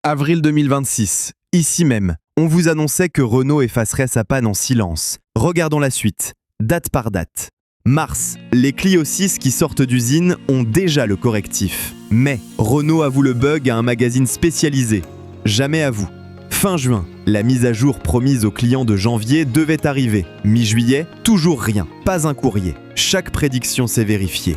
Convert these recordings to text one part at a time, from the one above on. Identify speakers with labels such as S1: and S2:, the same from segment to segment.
S1: Avril 2026, ici même, on vous annonçait que Renault effacerait sa panne en silence. Regardons la suite, date par date. Mars, les Clio 6 qui sortent d'usine ont déjà le correctif. Mai, Renault avoue le bug à un magazine spécialisé. Jamais à vous. Fin juin, la mise à jour promise aux clients de janvier devait arriver. Mi-juillet, toujours rien, pas un courrier. Chaque prédiction s'est vérifiée.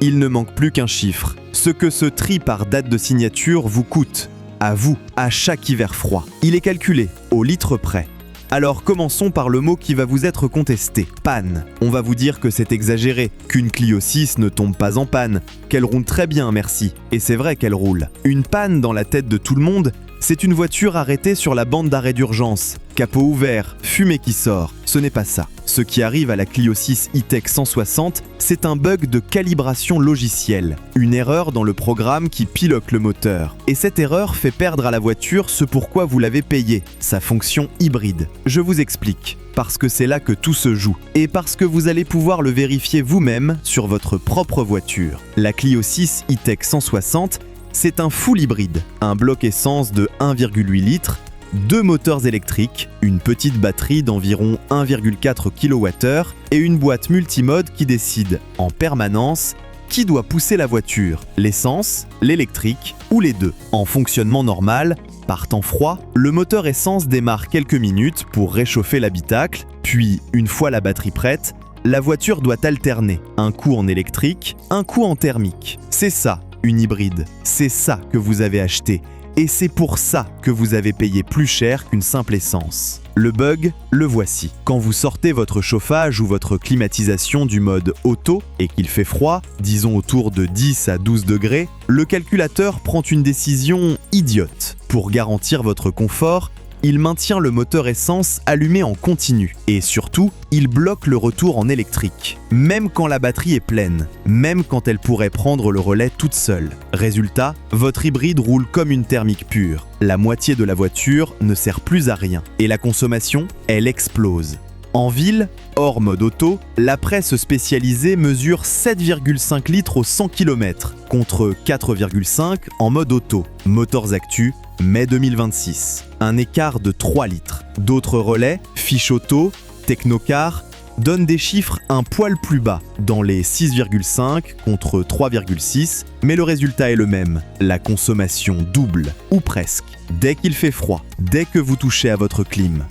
S1: Il ne manque plus qu'un chiffre. Ce que ce tri par date de signature vous coûte. À vous, à chaque hiver froid. Il est calculé, au litre près. Alors commençons par le mot qui va vous être contesté, panne. On va vous dire que c'est exagéré, qu'une Clio 6 ne tombe pas en panne, qu'elle roule très bien, merci. Et c'est vrai qu'elle roule. Une panne dans la tête de tout le monde, c'est une voiture arrêtée sur la bande d'arrêt d'urgence. Capot ouvert, fumée qui sort. Ce n'est pas ça. Ce qui arrive à la Clio 6 E-Tech 160, c'est un bug de calibration logicielle. Une erreur dans le programme qui pilote le moteur. Et cette erreur fait perdre à la voiture ce pourquoi vous l'avez payée, sa fonction hybride. Je vous explique. Parce que c'est là que tout se joue. Et parce que vous allez pouvoir le vérifier vous-même sur votre propre voiture. La Clio 6 E-Tech 160, c'est un full hybride. Un bloc essence de 1,8 litres, 2 moteurs électriques, une petite batterie d'environ 1,4 kWh et une boîte multimode qui décide en permanence qui doit pousser la voiture, l'essence, l'électrique ou les deux. En fonctionnement normal, par temps froid, le moteur essence démarre quelques minutes pour réchauffer l'habitacle, puis une fois la batterie prête, la voiture doit alterner, un coup en électrique, un coup en thermique. C'est ça, une hybride. C'est ça que vous avez acheté. Et c'est pour ça que vous avez payé plus cher qu'une simple essence. Le bug, le voici. Quand vous sortez votre chauffage ou votre climatisation du mode auto et qu'il fait froid, disons autour de 10 à 12 degrés, le calculateur prend une décision idiote. Pour garantir votre confort, il maintient le moteur essence allumé en continu. Et surtout, il bloque le retour en électrique. Même quand la batterie est pleine. Même quand elle pourrait prendre le relais toute seule. Résultat, votre hybride roule comme une thermique pure. La moitié de la voiture ne sert plus à rien. Et la consommation, elle explose. En ville, hors mode auto, la presse spécialisée mesure 7,5 litres au 100 km, contre 4,5 en mode auto. Motors Actu, mai 2026. Un écart de 3 litres. D'autres relais, Fiche Auto, Technocar, donnent des chiffres un poil plus bas, dans les 6,5 contre 3,6, mais le résultat est le même. La consommation double, ou presque, dès qu'il fait froid, dès que vous touchez à votre clim.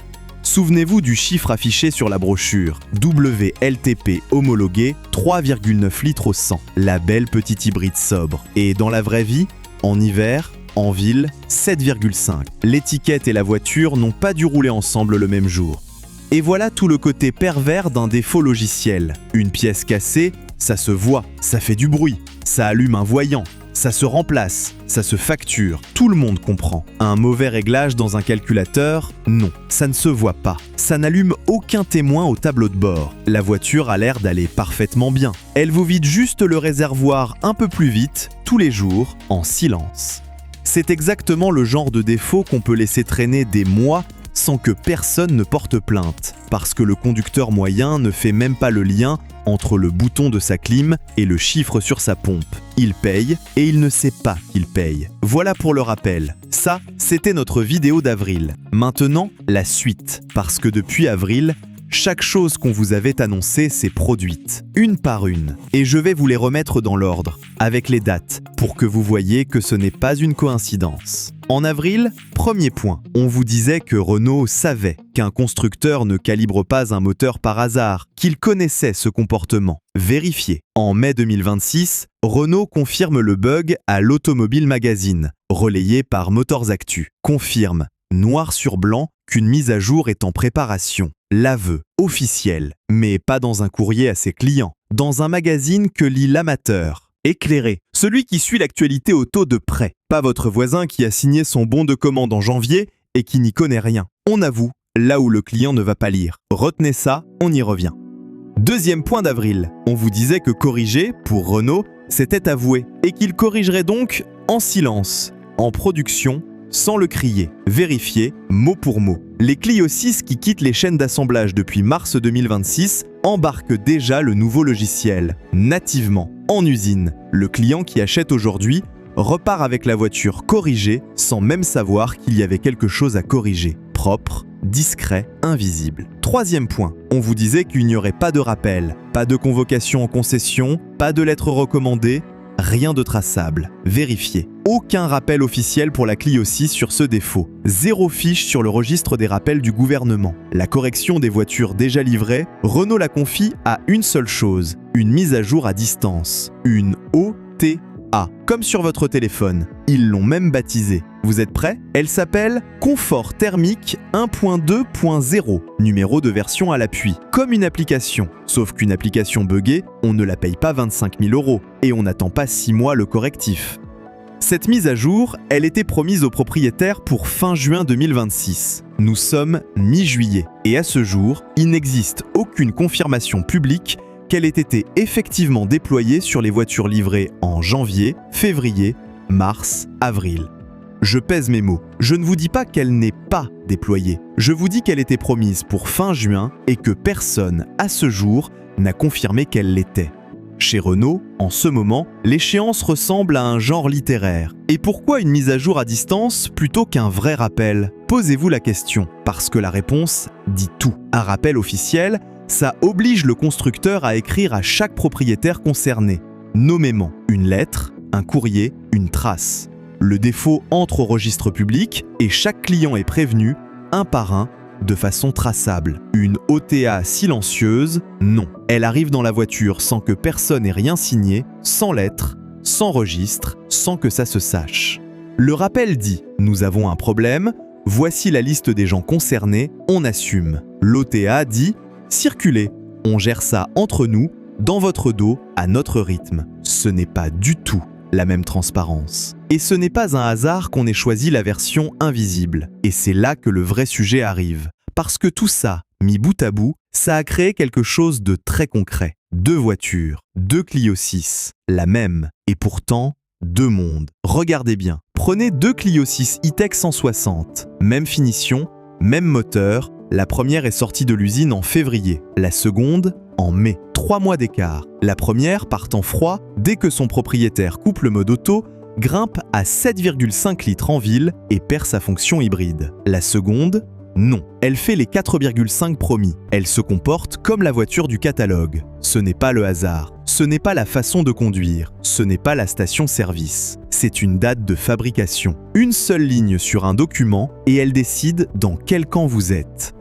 S1: Souvenez-vous du chiffre affiché sur la brochure, WLTP homologué 3,9 litres au 100, la belle petite hybride sobre. Et dans la vraie vie, en hiver, en ville, 7,5. L'étiquette et la voiture n'ont pas dû rouler ensemble le même jour. Et voilà tout le côté pervers d'un défaut logiciel. Une pièce cassée, ça se voit, ça fait du bruit, ça allume un voyant, ça se remplace, ça se facture, tout le monde comprend. Un mauvais réglage dans un calculateur, non, ça ne se voit pas. Ça n'allume aucun témoin au tableau de bord. La voiture a l'air d'aller parfaitement bien. Elle vous vide juste le réservoir un peu plus vite, tous les jours, en silence. C'est exactement le genre de défaut qu'on peut laisser traîner des mois sans que personne ne porte plainte, parce que le conducteur moyen ne fait même pas le lien entre le bouton de sa clim et le chiffre sur sa pompe. Il paye et il ne sait pas qu'il paye. Voilà pour le rappel. Ça, c'était notre vidéo d'avril. Maintenant, la suite, parce que depuis avril, chaque chose qu'on vous avait annoncée s'est produite, une par une. Et je vais vous les remettre dans l'ordre, avec les dates, pour que vous voyez que ce n'est pas une coïncidence. En avril, premier point, on vous disait que Renault savait qu'un constructeur ne calibre pas un moteur par hasard, qu'il connaissait ce comportement. Vérifié. En mai 2026, Renault confirme le bug à l'Automobile Magazine, relayé par Motors Actu. Confirme, noir sur blanc, qu'une mise à jour est en préparation. L'aveu, officiel, mais pas dans un courrier à ses clients, dans un magazine que lit l'amateur. Éclairé, celui qui suit l'actualité auto de près, pas votre voisin qui a signé son bon de commande en janvier et qui n'y connaît rien. On avoue, là où le client ne va pas lire. Retenez ça, on y revient. Deuxième point d'avril, on vous disait que corriger, pour Renault, c'était avoué, et qu'il corrigerait donc en silence, en production, sans le crier. Vérifié, mot pour mot. Les Clio 6 qui quittent les chaînes d'assemblage depuis mars 2026 embarquent déjà le nouveau logiciel, nativement, en usine. Le client qui achète aujourd'hui repart avec la voiture corrigée sans même savoir qu'il y avait quelque chose à corriger. Propre, discret, invisible. Troisième point, on vous disait qu'il n'y aurait pas de rappel, pas de convocation en concession, pas de lettre recommandée, rien de traçable. Vérifiez. Aucun rappel officiel pour la Clio 6 sur ce défaut. Zéro fiche sur le registre des rappels du gouvernement. La correction des voitures déjà livrées, Renault la confie à une seule chose, une mise à jour à distance. Une OTA. Comme sur votre téléphone. Ils l'ont même baptisée. Vous êtes prêts? Elle s'appelle Confort thermique 1.2.0, numéro de version à l'appui, comme une application. Sauf qu'une application buggée, on ne la paye pas 25 000 € et on n'attend pas 6 mois le correctif. Cette mise à jour, elle était promise aux propriétaires pour fin juin 2026. Nous sommes mi-juillet et à ce jour, il n'existe aucune confirmation publique qu'elle ait été effectivement déployée sur les voitures livrées en janvier, février, mars, avril. Je pèse mes mots. Je ne vous dis pas qu'elle n'est pas déployée. Je vous dis qu'elle était promise pour fin juin et que personne, à ce jour, n'a confirmé qu'elle l'était. Chez Renault, en ce moment, l'échéance ressemble à un genre littéraire. Et pourquoi une mise à jour à distance plutôt qu'un vrai rappel? Posez-vous la question, parce que la réponse dit tout. Un rappel officiel, ça oblige le constructeur à écrire à chaque propriétaire concerné, nommément une lettre, un courrier, une trace. Le défaut entre au registre public et chaque client est prévenu, un par un, de façon traçable. Une OTA silencieuse, non. Elle arrive dans la voiture sans que personne ait rien signé, sans lettre, sans registre, sans que ça se sache. Le rappel dit « Nous avons un problème, voici la liste des gens concernés, on assume ». L'OTA dit « Circulez, on gère ça entre nous, dans votre dos, à notre rythme ». Ce n'est pas du tout la même transparence. Et ce n'est pas un hasard qu'on ait choisi la version invisible. Et c'est là que le vrai sujet arrive. Parce que tout ça, mis bout à bout, ça a créé quelque chose de très concret. 2 voitures, 2 Clio 6, la même, et pourtant 2 mondes. Regardez bien, prenez 2 Clio 6 E-Tech 160, même finition, même moteur. La première est sortie de l'usine en février, la seconde en mai. 3 mois d'écart. La première, partant froid, dès que son propriétaire coupe le mode auto, grimpe à 7,5 litres en ville et perd sa fonction hybride. La seconde, non. Elle fait les 4,5 promis. Elle se comporte comme la voiture du catalogue. Ce n'est pas le hasard. Ce n'est pas la façon de conduire. Ce n'est pas la station-service. C'est une date de fabrication. Une seule ligne sur un document et elle décide dans quel camp vous êtes.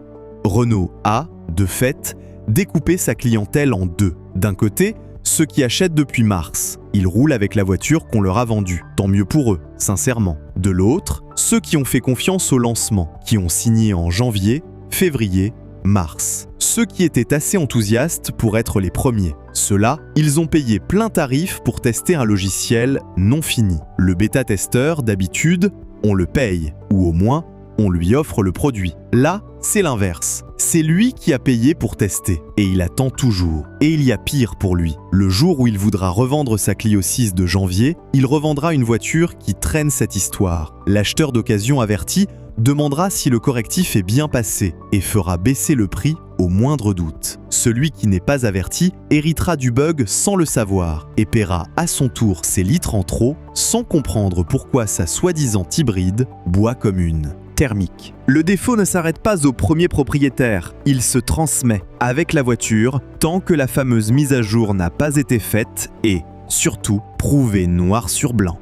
S1: Renault a, de fait, découpé sa clientèle en 2. D'un côté, ceux qui achètent depuis mars. Ils roulent avec la voiture qu'on leur a vendue. Tant mieux pour eux, sincèrement. De l'autre, ceux qui ont fait confiance au lancement, qui ont signé en janvier, février, mars. Ceux qui étaient assez enthousiastes pour être les premiers. Ceux-là, ils ont payé plein tarif pour tester un logiciel non fini. Le bêta-testeur, d'habitude, on le paye, ou au moins, on lui offre le produit. Là, c'est l'inverse. C'est lui qui a payé pour tester. Et il attend toujours. Et il y a pire pour lui. Le jour où il voudra revendre sa Clio 6 de janvier, il revendra une voiture qui traîne cette histoire. L'acheteur d'occasion averti demandera si le correctif est bien passé et fera baisser le prix au moindre doute. Celui qui n'est pas averti héritera du bug sans le savoir et paiera à son tour ses litres en trop sans comprendre pourquoi sa soi-disant hybride boit comme une thermique. Le défaut ne s'arrête pas au premier propriétaire, il se transmet avec la voiture tant que la fameuse mise à jour n'a pas été faite et, surtout, prouvée noir sur blanc.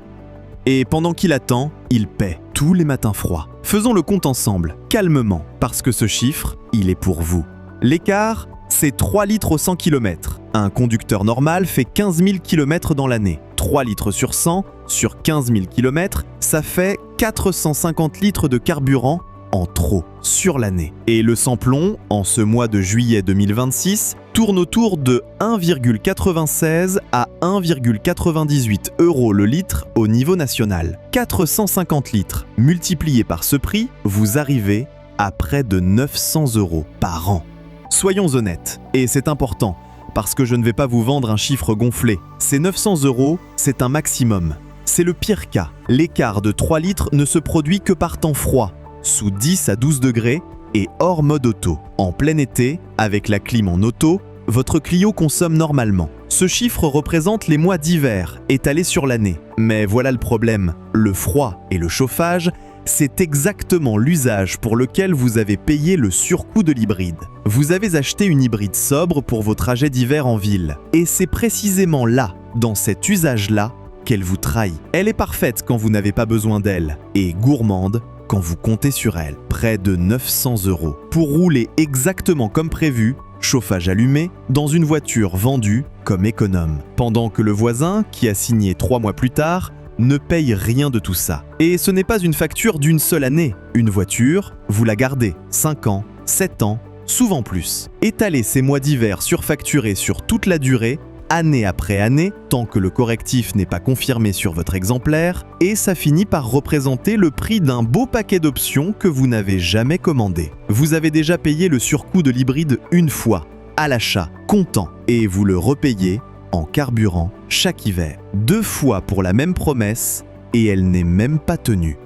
S1: Et pendant qu'il attend, il paie tous les matins froids. Faisons le compte ensemble, calmement, parce que ce chiffre, il est pour vous. L'écart, c'est 3 litres au 100 km. Un conducteur normal fait 15 000 km dans l'année. 3 litres sur 100, sur 15 000 km, ça fait 450 litres de carburant en trop sur l'année. Et le sans-plomb, en ce mois de juillet 2026, tourne autour de 1,96 à 1,98 € le litre au niveau national. 450 litres multipliés par ce prix, vous arrivez à près de 900 € par an. Soyons honnêtes, et c'est important, parce que je ne vais pas vous vendre un chiffre gonflé. Ces 900 €, c'est un maximum. C'est le pire cas. L'écart de 3 litres ne se produit que par temps froid, sous 10 à 12 degrés et hors mode auto. En plein été, avec la clim en auto, votre Clio consomme normalement. Ce chiffre représente les mois d'hiver étalés sur l'année. Mais voilà le problème, le froid et le chauffage, c'est exactement l'usage pour lequel vous avez payé le surcoût de l'hybride. Vous avez acheté une hybride sobre pour vos trajets d'hiver en ville. Et c'est précisément là, dans cet usage-là, qu'elle vous trahit. Elle est parfaite quand vous n'avez pas besoin d'elle, et gourmande quand vous comptez sur elle. Près de 900 € pour rouler exactement comme prévu, chauffage allumé, dans une voiture vendue comme économe. Pendant que le voisin, qui a signé 3 mois plus tard, ne paye rien de tout ça. Et ce n'est pas une facture d'une seule année. Une voiture, vous la gardez 5 ans, 7 ans, souvent plus. Étaler ces mois d'hiver surfacturés sur toute la durée, année après année, tant que le correctif n'est pas confirmé sur votre exemplaire, et ça finit par représenter le prix d'un beau paquet d'options que vous n'avez jamais commandé. Vous avez déjà payé le surcoût de l'hybride une fois, à l'achat, comptant, et vous le repayez en carburant chaque hiver. 2 fois pour la même promesse, et elle n'est même pas tenue.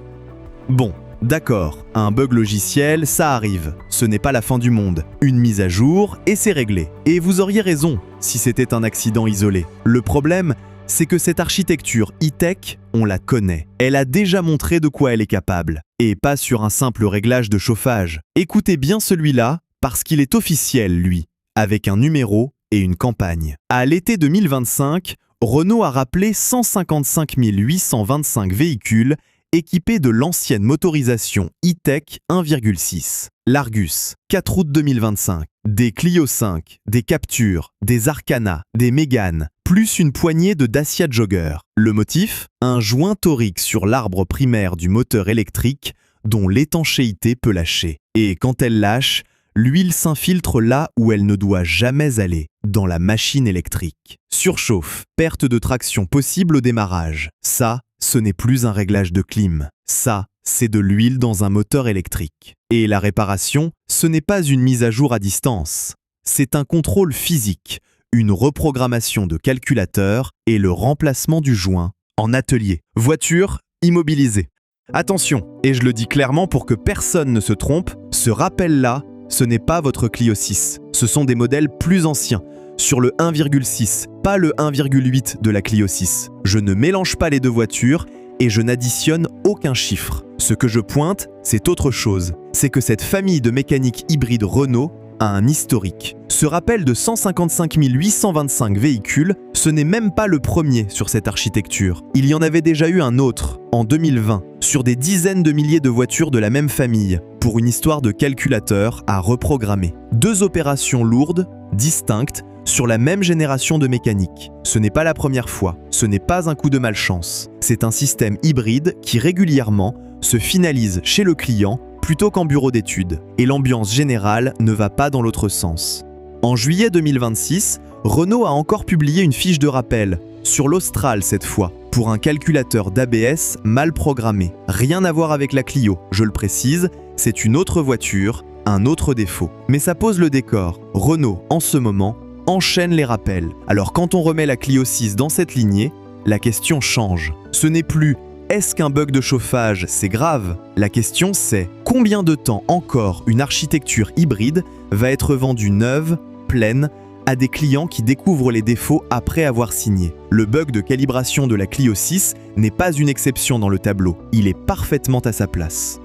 S1: Bon, d'accord, un bug logiciel, ça arrive. Ce n'est pas la fin du monde. Une mise à jour, et c'est réglé. Et vous auriez raison, si c'était un accident isolé. Le problème, c'est que cette architecture e-tech, on la connaît. Elle a déjà montré de quoi elle est capable. Et pas sur un simple réglage de chauffage. Écoutez bien celui-là, parce qu'il est officiel, lui, avec un numéro et une campagne. À l'été 2025, Renault a rappelé 155 825 véhicules équipés de l'ancienne motorisation e-tech 1,6. L'Argus, 4 août 2025. Des Clio 5, des Captur, des Arcana, des Mégane, plus une poignée de Dacia Jogger. Le motif ? Un joint torique sur l'arbre primaire du moteur électrique dont l'étanchéité peut lâcher. Et quand elle lâche, l'huile s'infiltre là où elle ne doit jamais aller, dans la machine électrique. Surchauffe, perte de traction possible au démarrage. Ça, ce n'est plus un réglage de clim. Ça, c'est de l'huile dans un moteur électrique. Et la réparation, ce n'est pas une mise à jour à distance. C'est un contrôle physique, une reprogrammation de calculateur et le remplacement du joint en atelier. Voiture immobilisée. Attention, et je le dis clairement pour que personne ne se trompe, ce rappel-là, ce n'est pas votre Clio 6. Ce sont des modèles plus anciens, sur le 1,6, pas le 1,8 de la Clio 6. Je ne mélange pas les deux voitures et je n'additionne aucun chiffre. Ce que je pointe, c'est autre chose. C'est que cette famille de mécaniques hybrides Renault a un historique. Ce rappel de 155 825 véhicules, ce n'est même pas le premier sur cette architecture. Il y en avait déjà eu un autre, en 2020, sur des dizaines de milliers de voitures de la même famille, pour une histoire de calculateur à reprogrammer. 2 opérations lourdes, distinctes, sur la même génération de mécanique. Ce n'est pas la première fois, ce n'est pas un coup de malchance. C'est un système hybride qui régulièrement se finalise chez le client plutôt qu'en bureau d'études. Et l'ambiance générale ne va pas dans l'autre sens. En juillet 2026, Renault a encore publié une fiche de rappel, sur l'Austral cette fois, pour un calculateur d'ABS mal programmé. Rien à voir avec la Clio, je le précise, c'est une autre voiture, un autre défaut. Mais ça pose le décor. Renault, en ce moment, enchaîne les rappels. Alors quand on remet la Clio 6 dans cette lignée, la question change. Ce n'est plus « est-ce qu'un bug de chauffage, c'est grave ?» La question c'est « combien de temps encore une architecture hybride va être vendue neuve, pleine, à des clients qui découvrent les défauts après avoir signé ?» Le bug de calibration de la Clio 6 n'est pas une exception dans le tableau, il est parfaitement à sa place.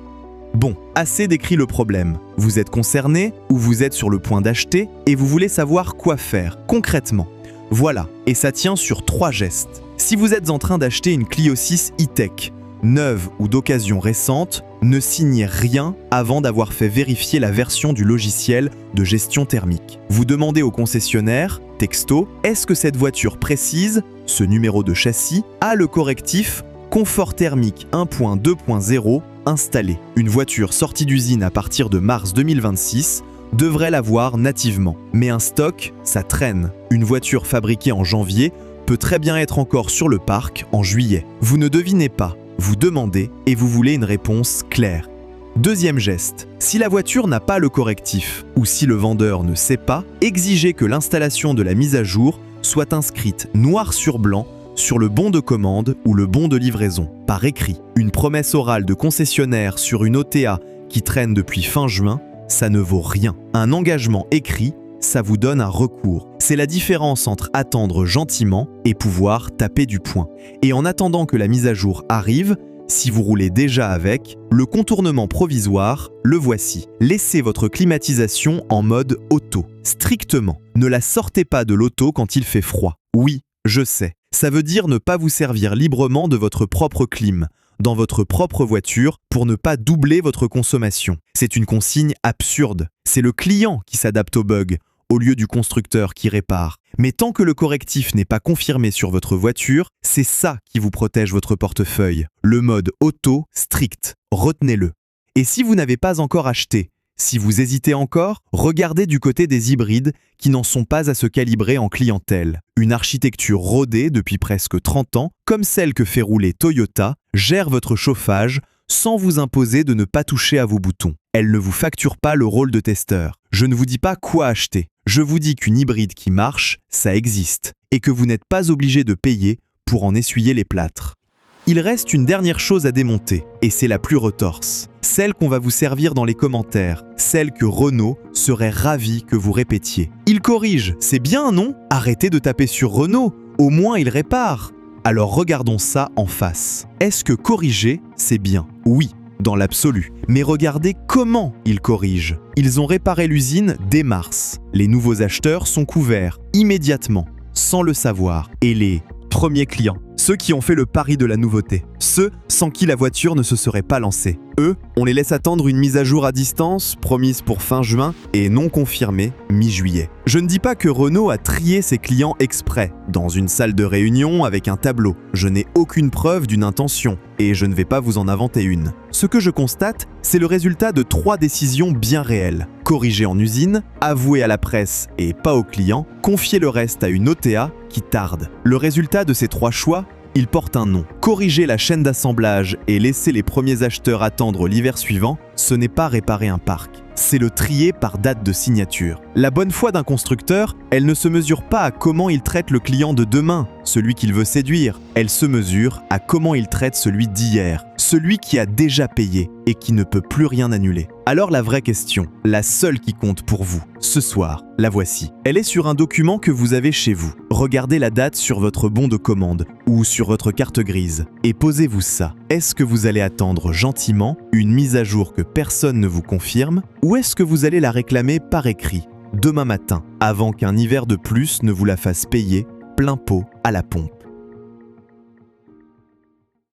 S1: Bon, assez décrit le problème. Vous êtes concerné ou vous êtes sur le point d'acheter et vous voulez savoir quoi faire concrètement. Voilà, et ça tient sur 3 gestes. Si vous êtes en train d'acheter une Clio 6 e-tech, neuve ou d'occasion récente, ne signez rien avant d'avoir fait vérifier la version du logiciel de gestion thermique. Vous demandez au concessionnaire, texto, est-ce que cette voiture précise, ce numéro de châssis, a le correctif confort thermique 1.2.0 installé. Une voiture sortie d'usine à partir de mars 2026 devrait l'avoir nativement. Mais un stock, ça traîne. Une voiture fabriquée en janvier peut très bien être encore sur le parc en juillet. Vous ne devinez pas, vous demandez et vous voulez une réponse claire. Deuxième geste, si la voiture n'a pas le correctif ou si le vendeur ne sait pas, exigez que l'installation de la mise à jour soit inscrite noir sur blanc sur le bon de commande ou le bon de livraison, par écrit. Une promesse orale de concessionnaire sur une OTA qui traîne depuis fin juin, ça ne vaut rien. Un engagement écrit, ça vous donne un recours. C'est la différence entre attendre gentiment et pouvoir taper du poing. Et en attendant que la mise à jour arrive, si vous roulez déjà avec, le contournement provisoire, le voici. Laissez votre climatisation en mode auto, strictement. Ne la sortez pas de l'auto quand il fait froid. Oui, je sais, ça veut dire ne pas vous servir librement de votre propre clim, dans votre propre voiture, pour ne pas doubler votre consommation. C'est une consigne absurde. C'est le client qui s'adapte au bug, au lieu du constructeur qui répare. Mais tant que le correctif n'est pas confirmé sur votre voiture, c'est ça qui vous protège votre portefeuille. Le mode auto strict. Retenez-le. Et si vous n'avez pas encore acheté, si vous hésitez encore, regardez du côté des hybrides qui n'en sont pas à se calibrer en clientèle. Une architecture rodée depuis presque 30 ans, comme celle que fait rouler Toyota, gère votre chauffage sans vous imposer de ne pas toucher à vos boutons. Elle ne vous facture pas le rôle de testeur. Je ne vous dis pas quoi acheter. Je vous dis qu'une hybride qui marche, ça existe, et que vous n'êtes pas obligé de payer pour en essuyer les plâtres. Il reste une dernière chose à démonter, et c'est la plus retorse. Celle qu'on va vous servir dans les commentaires, celle que Renault serait ravi que vous répétiez. Il corrige, c'est bien, non? Arrêtez de taper sur Renault, au moins il répare. Alors regardons ça en face. Est-ce que corriger, c'est bien? Oui, dans l'absolu. Mais regardez comment ils corrigent. Ils ont réparé l'usine dès mars. Les nouveaux acheteurs sont couverts immédiatement, sans le savoir. Et les premiers clients, ceux qui ont fait le pari de la nouveauté, ceux sans qui la voiture ne se serait pas lancée. Eux, on les laisse attendre une mise à jour à distance, promise pour fin juin et non confirmée mi-juillet. Je ne dis pas que Renault a trié ses clients exprès, dans une salle de réunion avec un tableau. Je n'ai aucune preuve d'une intention, et je ne vais pas vous en inventer une. Ce que je constate, c'est le résultat de 3 décisions bien réelles. Corriger en usine, avouer à la presse et pas aux clients, confier le reste à une OTA qui tarde. Le résultat de ces 3 choix, il porte un nom. Corriger la chaîne d'assemblage et laisser les premiers acheteurs attendre l'hiver suivant, ce n'est pas réparer un parc. C'est le trier par date de signature. La bonne foi d'un constructeur, elle ne se mesure pas à comment il traite le client de demain, celui qu'il veut séduire. Elle se mesure à comment il traite celui d'hier, celui qui a déjà payé et qui ne peut plus rien annuler. Alors la vraie question, la seule qui compte pour vous, ce soir, la voici. Elle est sur un document que vous avez chez vous. Regardez la date sur votre bon de commande ou sur votre carte grise et posez-vous ça. Est-ce que vous allez attendre gentiment une mise à jour que personne ne vous confirme ou est-ce que vous allez la réclamer par écrit demain matin avant qu'un hiver de plus ne vous la fasse payer plein pot à la pompe?